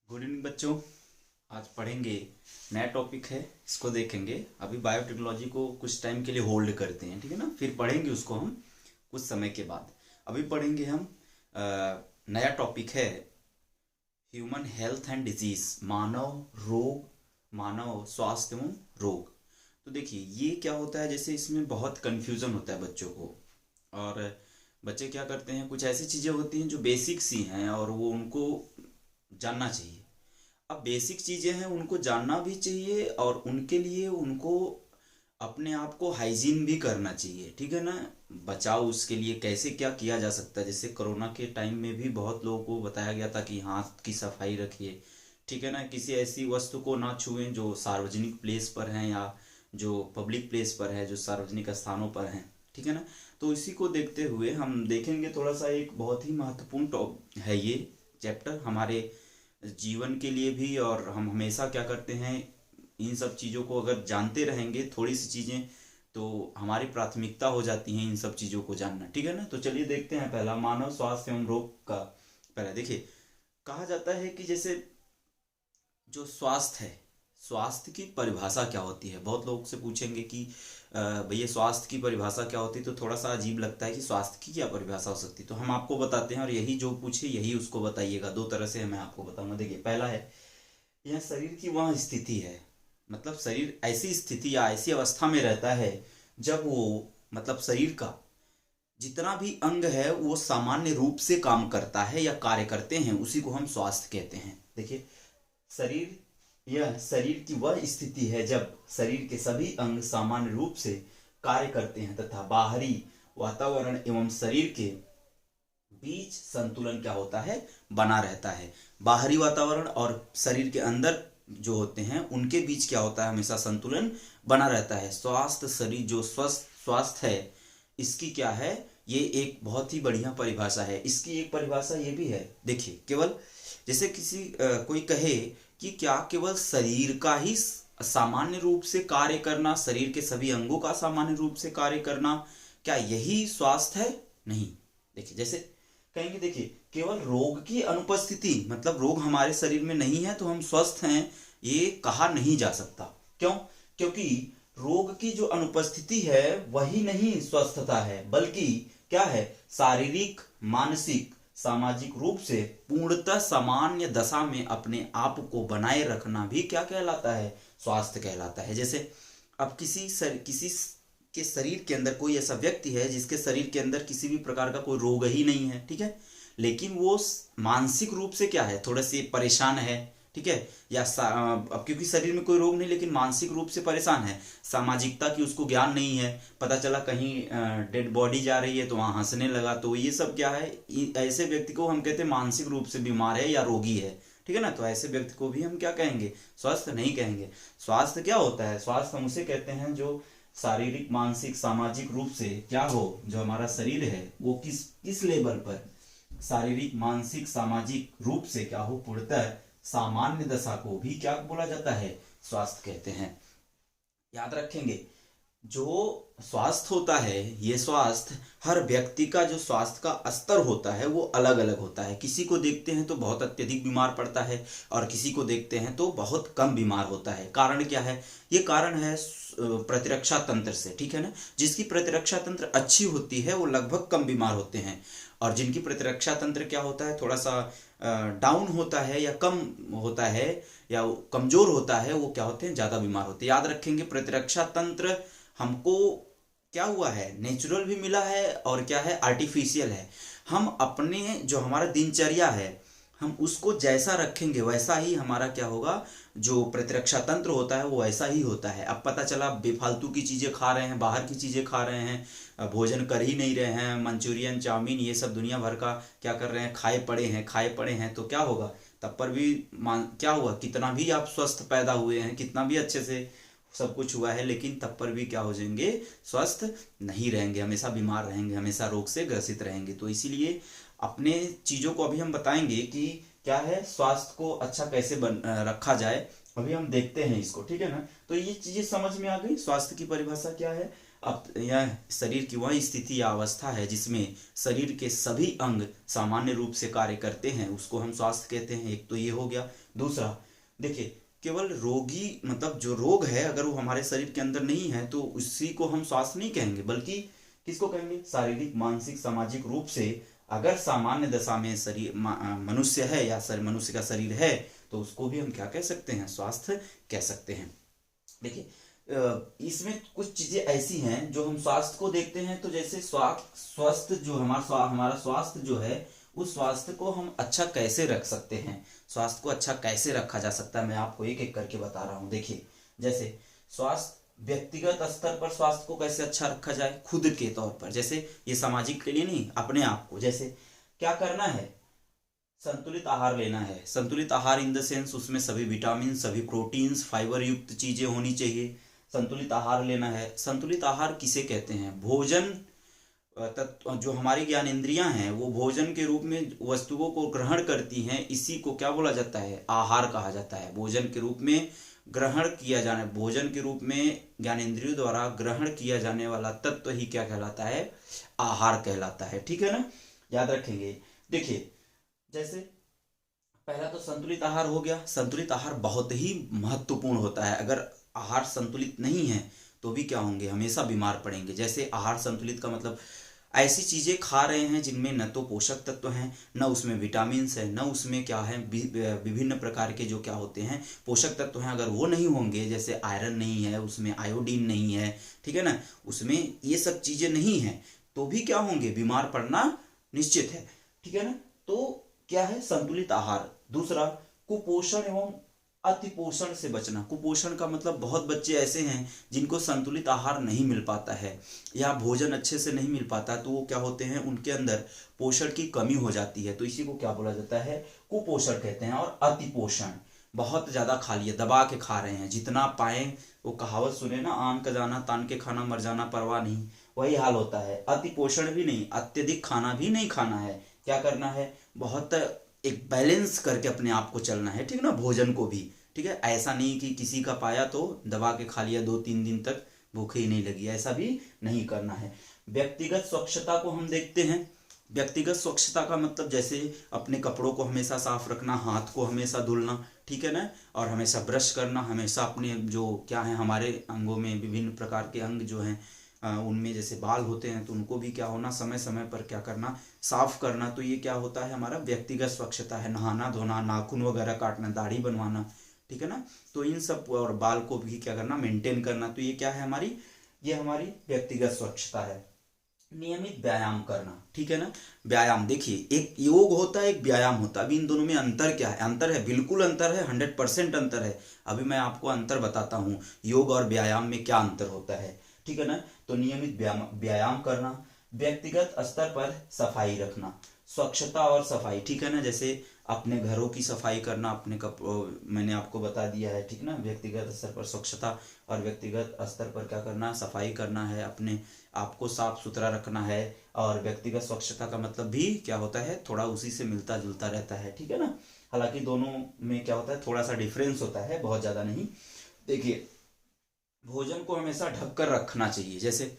Good evening बच्चों। आज पढ़ेंगे, नया टॉपिक है, इसको देखेंगे। अभी बायोटेक्नोलॉजी को कुछ टाइम के लिए होल्ड करते हैं, ठीक है ना, फिर पढ़ेंगे उसको हम कुछ समय के बाद। अभी पढ़ेंगे हम नया टॉपिक है ह्यूमन हेल्थ एंड डिजीज, मानव स्वास्थ्य एवं रोग। तो देखिए ये क्या होता है, जैसे इसमें बहुत कन्फ्यूज़न होता है बच्चों को, और बच्चे क्या करते हैं, कुछ ऐसी चीज़ें होती हैं जो बेसिक सी हैं और वो उनको जानना चाहिए। अब बेसिक चीज़ें हैं, उनको जानना भी चाहिए और उनके लिए उनको अपने आप को हाइजीन भी करना चाहिए, ठीक है ना। बचाव उसके लिए कैसे क्या किया जा सकता है, जैसे कोरोना के टाइम में भी बहुत लोगों को बताया गया था कि हाथ की सफाई रखिए, ठीक है ना, किसी ऐसी वस्तु को ना छुएं जो सार्वजनिक प्लेस पर हैं या जो पब्लिक प्लेस पर है, जो सार्वजनिक स्थानों पर हैं, ठीक है ना। तो इसी को देखते हुए हम देखेंगे थोड़ा सा, एक बहुत ही महत्वपूर्ण टॉप है ये चैप्टर हमारे जीवन के लिए भी। और हम हमेशा क्या करते हैं, इन सब चीज़ों को अगर जानते रहेंगे थोड़ी सी चीज़ें, तो हमारी प्राथमिकता हो जाती हैं इन सब चीज़ों को जानना, ठीक है ना। तो चलिए देखते हैं, पहला मानव स्वास्थ्य एवं रोग का। पहला देखिए, कहा जाता है कि जैसे जो स्वास्थ्य है, स्वास्थ्य की परिभाषा क्या होती है। बहुत लोग से पूछेंगे कि भैया स्वास्थ्य की परिभाषा क्या होती है, तो थोड़ा सा अजीब लगता है कि स्वास्थ्य की क्या परिभाषा हो सकती है। तो हम आपको बताते हैं, और यही जो पूछे यही उसको बताइएगा। दो तरह से मैं आपको बताऊंगा। देखिए, पहला है, यह शरीर की वह स्थिति है, मतलब शरीर ऐसी स्थिति या ऐसी अवस्था में रहता है जब वो, मतलब शरीर का जितना भी अंग है वो सामान्य रूप से काम करता है या कार्य करते हैं, उसी को हम स्वास्थ्य कहते हैं। देखिए, शरीर, यह शरीर की वह स्थिति है जब शरीर के सभी अंग सामान्य रूप से कार्य करते हैं तथा बाहरी वातावरण एवं शरीर के बीच संतुलन क्या होता है, बना रहता है। बाहरी वातावरण और शरीर के अंदर जो होते हैं उनके बीच क्या होता है, हमेशा संतुलन बना रहता है। स्वास्थ्य शरीर जो स्वस्थ स्वास्थ्य है, इसकी क्या है, ये एक बहुत ही बढ़िया परिभाषा है। इसकी एक परिभाषा ये भी है, देखिए, केवल जैसे किसी कोई कहे कि क्या केवल शरीर का ही सामान्य रूप से कार्य करना, शरीर के सभी अंगों का सामान्य रूप से कार्य करना, क्या यही स्वास्थ्य है? नहीं। देखिए, जैसे कहेंगे, देखिए, केवल रोग की अनुपस्थिति, मतलब रोग हमारे शरीर में नहीं है तो हम स्वस्थ हैं, ये कहा नहीं जा सकता। क्यों? क्योंकि रोग की जो अनुपस्थिति है वही नहीं स्वस्थता है, बल्कि क्या है, शारीरिक, मानसिक, सामाजिक रूप से पूर्णतः सामान्य दशा में अपने आप को बनाए रखना भी क्या कहलाता है, स्वास्थ्य कहलाता है। जैसे अब किसी के शरीर के अंदर कोई ऐसा व्यक्ति है जिसके शरीर के अंदर किसी भी प्रकार का कोई रोग ही नहीं है, ठीक है, लेकिन वो मानसिक रूप से क्या है, थोड़े से परेशान है, ठीक है, या अब क्योंकि शरीर में कोई रोग नहीं लेकिन मानसिक रूप से परेशान है, सामाजिकता की उसको ज्ञान नहीं है, पता चला कहीं डेड बॉडी जा रही है तो वहां हंसने लगा, तो ये सब क्या है, ऐसे व्यक्ति को हम कहते हैं मानसिक रूप से बीमार है या रोगी है, ठीक है ना। तो ऐसे व्यक्ति को भी हम क्या कहेंगे, स्वस्थ नहीं कहेंगे। स्वास्थ्य क्या होता है, स्वास्थ्य हम उसे कहते हैं जो शारीरिक, मानसिक, सामाजिक रूप से क्या हो, जो हमारा शरीर है वो किस किस लेवल पर शारीरिक, मानसिक, सामाजिक रूप से क्या हो, पूर्णतः सामान्य दशा को भी क्या बोला जाता है, स्वास्थ्य कहते हैं। याद रखेंगे, जो स्वास्थ्य होता है, ये स्वास्थ्य हर व्यक्ति का जो स्वास्थ्य का स्तर होता है वो अलग अलग होता है। किसी को देखते हैं तो बहुत अत्यधिक बीमार पड़ता है और किसी को देखते हैं तो बहुत कम बीमार होता है। कारण क्या है, ये कारण है प्रतिरक्षा तंत्र से, ठीक है ना। जिसकी प्रतिरक्षा तंत्र अच्छी होती है वो लगभग कम बीमार होते हैं, और जिनकी प्रतिरक्षा तंत्र क्या होता है, थोड़ा सा डाउन होता है या कम होता है या कमजोर होता है, वो क्या होते हैं, ज्यादा बीमार होते हैं। याद रखेंगे, प्रतिरक्षा तंत्र हमको क्या हुआ है, नेचुरल भी मिला है और क्या है, आर्टिफिशियल है। हम अपने जो हमारा दिनचर्या है, हम उसको जैसा रखेंगे वैसा ही हमारा क्या होगा, जो प्रतिरक्षा तंत्र होता है वो वैसा ही होता है। अब पता चला बेफालतू की चीज़ें खा रहे हैं, बाहर की चीज़ें खा रहे हैं, भोजन कर ही नहीं रहे हैं, मंचूरियन, चाउमीन, ये सब दुनिया भर का क्या कर रहे हैं, खाए पड़े हैं, तो क्या होगा, तब पर भी क्या हुआ, कितना भी आप स्वस्थ पैदा हुए हैं, कितना भी अच्छे से सब कुछ हुआ है, लेकिन तब पर भी क्या हो जाएंगे, स्वस्थ नहीं रहेंगे, हमेशा बीमार रहेंगे, हमेशा रोग से ग्रसित रहेंगे। तो इसीलिए अपने चीज़ों को अभी हम बताएंगे कि क्या है, स्वास्थ्य को अच्छा कैसे रखा जाए। अभी हम देखते हैं इसको, ठीक है ना। तो ये चीज़ें समझ में आ गई, स्वास्थ्य की परिभाषा क्या है। अब यह शरीर की वह स्थिति या अवस्था है जिसमें शरीर के सभी अंग सामान्य रूप से कार्य करते हैं, उसको हम स्वास्थ्य कहते हैं। एक तो ये हो गया। दूसरा देखिए, केवल रोगी मतलब जो रोग है अगर वो हमारे शरीर के अंदर नहीं है तो उसी को हम स्वास्थ्य नहीं कहेंगे, बल्कि किसको कहेंगे? शारीरिक, मानसिक, सामाजिक रूप से अगर सामान्य दशा में शरीर मनुष्य है या मनुष्य का शरीर है तो उसको भी हम क्या कह सकते हैं? स्वास्थ्य कह सकते हैं। देखिए, इसमें कुछ चीजें ऐसी हैं जो हम स्वास्थ्य को देखते हैं, तो जैसे स्वास्थ्य जो हमारा स्वास्थ्य जो है, उस स्वास्थ्य को हम अच्छा कैसे रख सकते हैं, स्वास्थ्य को अच्छा कैसे रखा जा सकता है, मैं आपको एक एक करके बता रहा हूँ। देखिए, जैसे स्वास्थ्य व्यक्तिगत स्तर पर स्वास्थ्य को कैसे अच्छा रखा जाए, खुद के तौर पर, जैसे ये सामाजिक के लिए नहीं, अपने आप को, जैसे क्या करना है? संतुलित आहार लेना है। संतुलित आहार इन द सेंस उसमें सभी विटामिन, सभी प्रोटीन्स, फाइबर युक्त चीजें होनी चाहिए। संतुलित आहार लेना है। संतुलित आहार किसे कहते हैं? भोजन तत्व जो हमारी ज्ञानेंद्रियां हैं वो भोजन के रूप में वस्तुओं को ग्रहण करती हैं, इसी को क्या बोला जाता है? आहार कहा जाता है। भोजन के रूप में ग्रहण किया जाने, भोजन के रूप में ज्ञानेंद्रियों द्वारा ग्रहण किया जाने वाला तत्व ही क्या कहलाता है? आहार कहलाता है। ठीक है ना, याद रखेंगे। देखिए, जैसे पहला तो संतुलित आहार हो गया। संतुलित आहार बहुत ही महत्वपूर्ण होता है। अगर आहार संतुलित नहीं है तो भी क्या होंगे? हमेशा बीमार पड़ेंगे। जैसे आहार संतुलित का मतलब ऐसी चीजें खा रहे हैं जिनमें न तो पोषक तत्व हैं, न उसमें विटामिन है, न उसमें क्या है विभिन्न प्रकार के जो क्या होते हैं पोषक तत्व हैं। अगर वो नहीं होंगे, जैसे आयरन नहीं है, उसमें आयोडीन नहीं है, ठीक है ना, उसमें ये सब चीजें नहीं है, तो भी क्या होंगे? बीमार पड़ना निश्चित है। ठीक है ना, तो क्या है? संतुलित आहार। दूसरा, कुपोषण एवं अतिपोषण से बचना। कुपोषण का मतलब बहुत बच्चे ऐसे हैं जिनको संतुलित आहार नहीं मिल पाता है या भोजन अच्छे से नहीं मिल पाता, तो वो क्या होते हैं? उनके अंदर पोषण की कमी हो जाती है, तो इसी को क्या बोला जाता है? कुपोषण कहते हैं। और अतिपोषण, बहुत ज्यादा खा लिया, दबा के खा रहे हैं, जितना पाए। वो कहावत सुने ना, आन का जाना तान के खाना, मर जाना परवाह नहीं, वही हाल होता है। अतिपोषण भी नहीं, अत्यधिक खाना भी नहीं खाना है। क्या करना है? बहुत एक बैलेंस करके अपने आप को चलना है, ठीक ना, भोजन को भी। ठीक है, ऐसा नहीं कि किसी का पाया तो दबा के खा लिया, 2-3 दिन तक भूख ही नहीं लगी, ऐसा भी नहीं करना है। व्यक्तिगत स्वच्छता को हम देखते हैं। व्यक्तिगत स्वच्छता का मतलब जैसे अपने कपड़ों को हमेशा साफ रखना, हाथ को हमेशा धुलना, ठीक है ना, और हमेशा ब्रश करना, हमेशा अपने जो क्या है हमारे अंगों में विभिन्न प्रकार के अंग जो हैं उनमें जैसे बाल होते हैं तो उनको भी क्या होना, समय समय पर क्या करना, साफ करना। तो ये क्या होता है? हमारा व्यक्तिगत स्वच्छता है। नहाना धोना, नाखून वगैरह काटना, दाढ़ी बनवाना, ठीक है ना, तो इन सब, और बाल को भी क्या करना, मेंटेन करना। तो ये क्या है हमारी? ये हमारी व्यक्तिगत स्वच्छता है। नियमित व्यायाम करना, ठीक है ना। व्यायाम, देखिए, एक योग होता है, एक व्यायाम होता है। अभी इन दोनों में अंतर क्या है? अंतर है, बिल्कुल अंतर है, 100% अंतर है। अभी मैं आपको अंतर बताता हूँ, योग और व्यायाम में क्या अंतर होता है, ठीक है ना। तो नियमित व्यायाम करना, व्यक्तिगत स्तर पर सफाई रखना, स्वच्छता और सफाई, ठीक है ना, जैसे अपने घरों की सफाई करना, अपने मैंने आपको बता दिया है, ठीक ना। व्यक्तिगत स्तर पर स्वच्छता और व्यक्तिगत स्तर पर क्या करना, सफाई करना है, अपने आपको साफ सुथरा रखना है। और व्यक्तिगत स्वच्छता का मतलब भी क्या होता है? थोड़ा उसी से मिलता जुलता रहता है, ठीक है ना। हालांकि दोनों में क्या होता है, थोड़ा सा डिफरेंस होता है, बहुत ज्यादा नहीं। देखिए, भोजन को हमेशा ढक कर रखना चाहिए। जैसे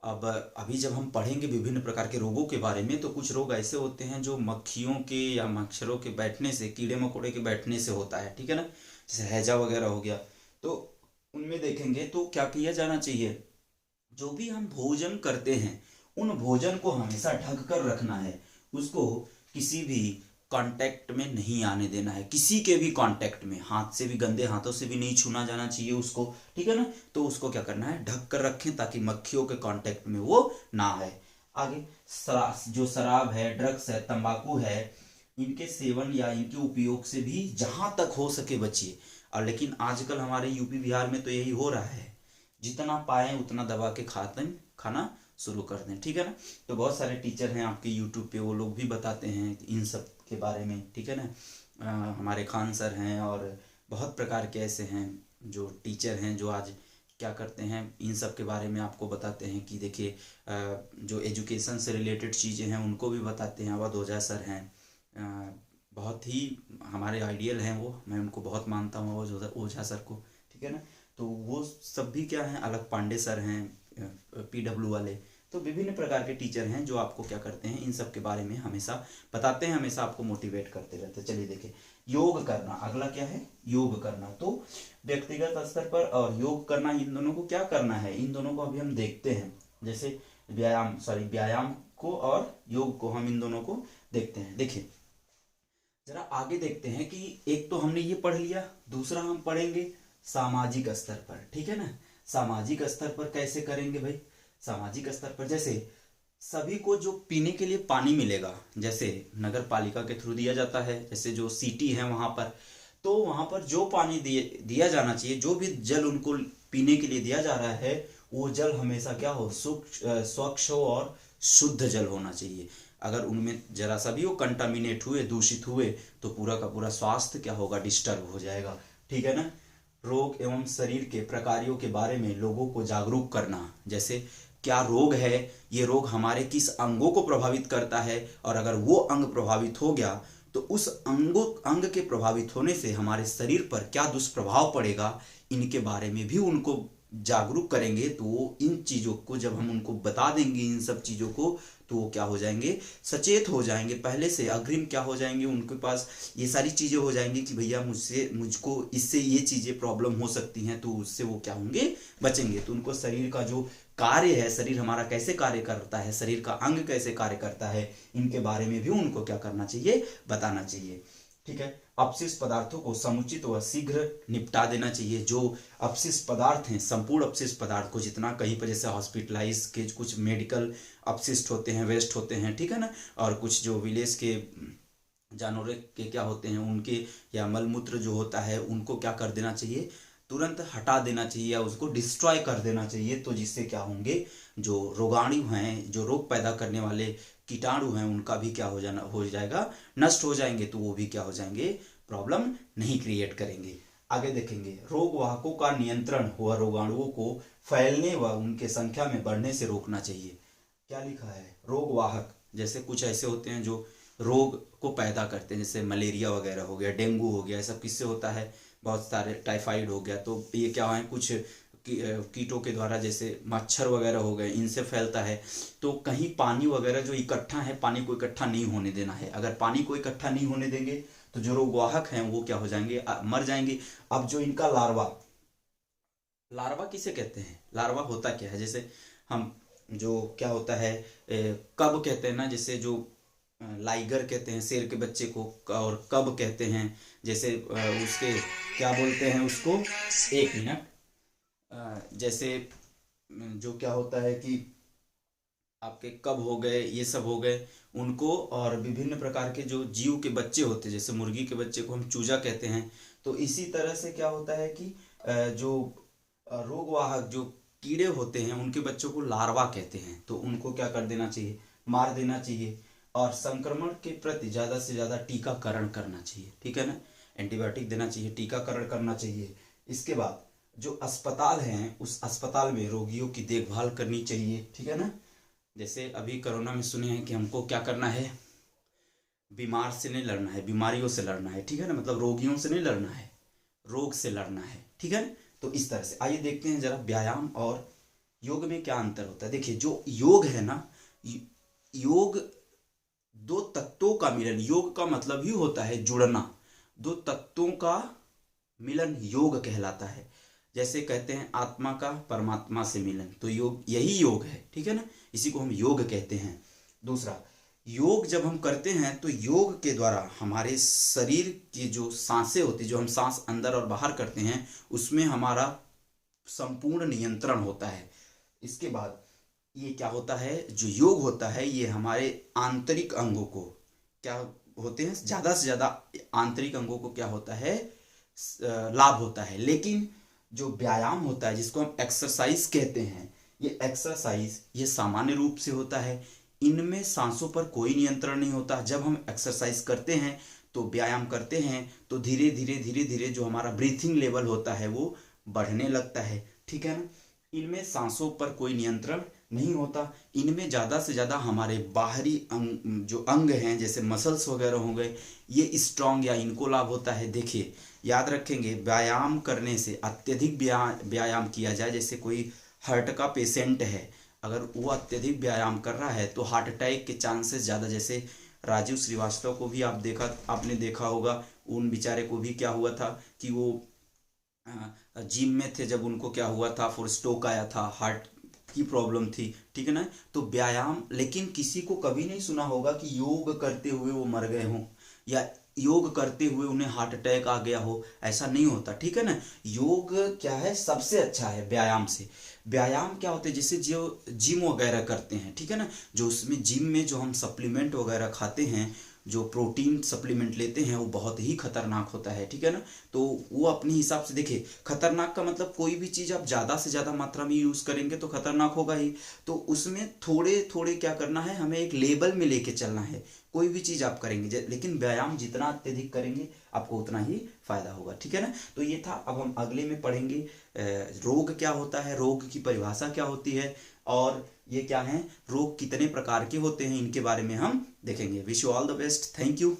अब अभी जब हम पढ़ेंगे विभिन्न प्रकार के रोगों के बारे में, तो कुछ रोग ऐसे होते हैं जो मक्खियों के या मच्छरों के बैठने से, कीड़े मकोड़े के बैठने से होता है, ठीक है ना, जैसे हैजा वगैरह हो गया। तो उनमें देखेंगे तो क्या किया जाना चाहिए? जो भी हम भोजन करते हैं उन भोजन को हमेशा ढक कर रखना है। उसको किसी भी कांटेक्ट में नहीं आने देना है, किसी के भी कांटेक्ट में, हाथ से भी, गंदे हाथों से भी नहीं छूना जाना चाहिए उसको, ठीक है ना। तो उसको क्या करना है? ढक कर रखें ताकि मक्खियों के कांटेक्ट में वो ना आए। आगे, जो शराब है, ड्रग्स है, तंबाकू है, इनके सेवन या इनके उपयोग से भी जहां तक हो सके बचिए। और लेकिन आजकल हमारे यूपी बिहार में तो यही हो रहा है, जितना पाए उतना दबा के खाना शुरू कर दें, ठीक है ना। तो बहुत सारे टीचर हैं आपके यूट्यूब पे, वो लोग भी बताते हैं इन सब के बारे में, ठीक है ना। हमारे खान सर हैं और बहुत प्रकार के ऐसे हैं जो टीचर हैं जो आज क्या करते हैं, इन सब के बारे में आपको बताते हैं कि देखिए जो एजुकेशन से रिलेटेड चीज़ें हैं उनको भी बताते हैं। अवध ओझा सर हैं, बहुत ही हमारे आइडियल हैं वो, मैं उनको बहुत मानता हूँ अवध ओझा सर को, ठीक है ना। तो वो सब भी क्या हैं, अलग पांडे सर हैं, PW वाले, तो विभिन्न प्रकार के टीचर हैं जो आपको क्या करते हैं, इन सब के बारे में हमेशा बताते हैं, हमेशा आपको मोटिवेट करते रहते हैं। चलिए देखिए, योग करना, अगला क्या है, योग करना। तो व्यक्तिगत स्तर पर और योग करना, इन दोनों को क्या करना है, इन दोनों को अभी हम देखते हैं। जैसे व्यायाम को और योग को, हम इन दोनों को देखते हैं। देखिए जरा आगे देखते हैं कि एक तो हमने ये पढ़ लिया, दूसरा हम पढ़ेंगे सामाजिक स्तर पर, ठीक है ना। सामाजिक स्तर पर कैसे करेंगे भाई, सामाजिक स्तर पर जैसे सभी को जो पीने के लिए पानी मिलेगा, जैसे नगर पालिका के थ्रू दिया जाता है, जैसे जो सिटी है वहां पर, तो वहां पर जो पानी दिया जाना चाहिए, जो भी जल उनको पीने के लिए दिया जा रहा है, वो जल हमेशा क्या हो, स्वच्छ हो और शुद्ध जल होना चाहिए। अगर उनमें जरा सा भी वो कंटामिनेट हुए, दूषित हुए, तो पूरा का पूरा स्वास्थ्य क्या होगा, डिस्टर्ब हो जाएगा, ठीक है ना। रोग एवं शरीर के प्रकारों के बारे में लोगों को जागरूक करना, जैसे क्या रोग है, ये रोग हमारे किस अंगों को प्रभावित करता है, और अगर वो अंग प्रभावित हो गया तो उस अंग के प्रभावित होने से हमारे शरीर पर क्या दुष्प्रभाव पड़ेगा, इनके बारे में भी उनको जागरूक करेंगे। तो वो इन चीज़ों को जब हम उनको बता देंगे, इन सब चीज़ों को, तो वो क्या हो जाएंगे, सचेत हो जाएंगे, पहले से अग्रिम क्या हो जाएंगे, उनके पास ये सारी चीज़ें हो जाएंगी कि भैया मुझको इससे ये चीज़ें प्रॉब्लम हो सकती हैं, तो उससे वो क्या होंगे, बचेंगे। तो उनको शरीर का जो कार्य है, शरीर हमारा कैसे कार्य करता है, शरीर का अंग कैसे कार्य करता है, इनके बारे में भी उनको क्या करना चाहिए, बताना चाहिए, ठीक है। अपशिष्ट पदार्थों को समुचित व शीघ्र निपटा देना चाहिए। जो अपशिष्ट पदार्थ हैं, संपूर्ण अपशिष्ट पदार्थ को, जितना कहीं पर जैसे हॉस्पिटलाइज के कुछ मेडिकल अपशिष्ट होते हैं, वेस्ट होते हैं, ठीक है ना, और कुछ जो विलेज के जानवरों के क्या होते हैं, उनके या मलमूत्र जो होता है, उनको क्या कर देना चाहिए, तुरंत हटा देना चाहिए या उसको डिस्ट्रॉय कर देना चाहिए। तो जिससे क्या होंगे, जो रोगाणु हैं, जो रोग पैदा करने वाले कीटाणु हैं, उनका भी क्या हो जाएगा, नष्ट हो जाएंगे। तो वो भी क्या हो जाएंगे, प्रॉब्लम नहीं क्रिएट करेंगे। आगे देखेंगे, रोग वाहकों का नियंत्रण व रोगाणुओं को फैलने व उनके संख्या में बढ़ने से रोकना चाहिए। क्या लिखा है, रोग वाहक, जैसे कुछ ऐसे होते हैं जो रोग को पैदा करते हैं, जैसे मलेरिया वगैरह हो गया, डेंगू हो गया, सब किससे होता है, बहुत सारे, टाइफाइड हो गया, तो ये क्या है, कुछ कीटों के द्वारा, जैसे मच्छर वगैरह हो गए, इनसे फैलता है। तो कहीं पानी वगैरह जो इकट्ठा है, पानी को इकट्ठा नहीं होने देना है। अगर पानी को इकट्ठा नहीं होने देंगे तो जो रोगवाहक हैं वो क्या हो जाएंगे, मर जाएंगे। अब जो इनका लार्वा किसे कहते हैं, लार्वा होता क्या है, जैसे हम जो क्या होता है, कब कहते हैं ना, जैसे जो लाइगर कहते हैं शेर के बच्चे को, और कब कहते हैं, जैसे उसके क्या बोलते हैं उसको, एक मिनट, जैसे जो क्या होता है कि आपके कब हो गए, ये सब हो गए उनको, और विभिन्न प्रकार के जो जीव के बच्चे होते हैं, जैसे मुर्गी के बच्चे को हम चूजा कहते हैं। तो इसी तरह से क्या होता है कि जो रोगवाहक जो कीड़े होते हैं, उनके बच्चों को लार्वा कहते हैं। तो उनको क्या कर देना चाहिए, मार देना चाहिए, और संक्रमण के प्रति ज़्यादा से ज़्यादा टीकाकरण करना चाहिए, ठीक है ना, एंटीबायोटिक देना चाहिए, टीकाकरण करना चाहिए। इसके बाद जो अस्पताल हैं, उस अस्पताल में रोगियों की देखभाल करनी चाहिए, ठीक है ना। जैसे अभी कोरोना में सुने हैं कि हमको क्या करना है, बीमार से नहीं लड़ना है, बीमारियों से लड़ना है, ठीक है ना, मतलब रोगियों से नहीं लड़ना है, रोग से लड़ना है, ठीक है ना। तो इस तरह से आइए देखते हैं जरा व्यायाम और योग में क्या अंतर होता है। देखिए जो योग है ना, योग दो तत्वों का मिलन, योग का मतलब ही होता है जुड़ना, दो तत्वों का मिलन योग कहलाता है। जैसे कहते हैं आत्मा का परमात्मा से मिलन, तो योग, यही योग है, ठीक है ना, इसी को हम योग कहते हैं। दूसरा, योग जब हम करते हैं तो योग के द्वारा हमारे शरीर की जो सांसें होती, जो हम सांस अंदर और बाहर करते हैं, उसमें हमारा संपूर्ण नियंत्रण होता है। इसके बाद ये क्या होता है, जो योग होता है, ये हमारे आंतरिक अंगों को क्या होते हैं, ज़्यादा से ज़्यादा आंतरिक अंगों को क्या होता है, लाभ होता है। लेकिन जो व्यायाम होता है, जिसको हम एक्सरसाइज कहते हैं, ये एक्सरसाइज ये सामान्य रूप से होता है, इनमें सांसों पर कोई नियंत्रण नहीं होता। जब हम एक्सरसाइज करते हैं, तो व्यायाम करते हैं, तो धीरे धीरे धीरे धीरे जो हमारा ब्रीथिंग लेवल होता है वो बढ़ने लगता है, ठीक है ना। इनमें सांसों पर कोई नियंत्रण नहीं होता, इनमें ज़्यादा से ज़्यादा हमारे बाहरी जो अंग हैं, जैसे मसल्स वगैरह हो गए, ये स्ट्रांग या इनको लाभ होता है। देखिए याद रखेंगे, व्यायाम करने से, अत्यधिक व्यायाम किया जाए, जैसे कोई हार्ट का पेशेंट है, अगर वो अत्यधिक व्यायाम कर रहा है तो हार्ट अटैक के चांसेस ज़्यादा। जैसे राजीव श्रीवास्तव को भी आपने देखा होगा, उन बेचारे को भी क्या हुआ था कि वो जिम में थे, जब उनको क्या हुआ था, फिर स्ट्रोक आया था, हार्ट की प्रॉब्लम थी, ठीक है ना। तो व्यायाम, लेकिन किसी को कभी नहीं सुना होगा कि योग करते हुए वो मर गए हों या योग करते हुए उन्हें हार्ट अटैक आ गया हो, ऐसा नहीं होता, ठीक है ना। योग क्या है, सबसे अच्छा है व्यायाम से। व्यायाम क्या होते हैं, जैसे जो जिम वगैरह करते हैं, ठीक है ना, जो उसमें जिम में जो हम सप्लीमेंट वगैरह खाते हैं, जो प्रोटीन सप्लीमेंट लेते हैं, वो बहुत ही खतरनाक होता है, ठीक है ना। तो वो अपने हिसाब से देखिए, खतरनाक का मतलब कोई भी चीज़ आप ज़्यादा से ज़्यादा मात्रा में यूज़ करेंगे तो खतरनाक होगा ही। तो उसमें थोड़े थोड़े क्या करना है, हमें एक लेवल में लेके चलना है। कोई भी चीज़ आप करेंगे, लेकिन व्यायाम जितना अत्यधिक करेंगे आपको उतना ही फायदा होगा, ठीक है ना। तो ये था। अब हम अगले में पढ़ेंगे रोग क्या होता है, रोग की परिभाषा क्या होती है, और ये क्या है, रोग कितने प्रकार के होते हैं, इनके बारे में हम देखेंगे। Wish you all the best, thank you.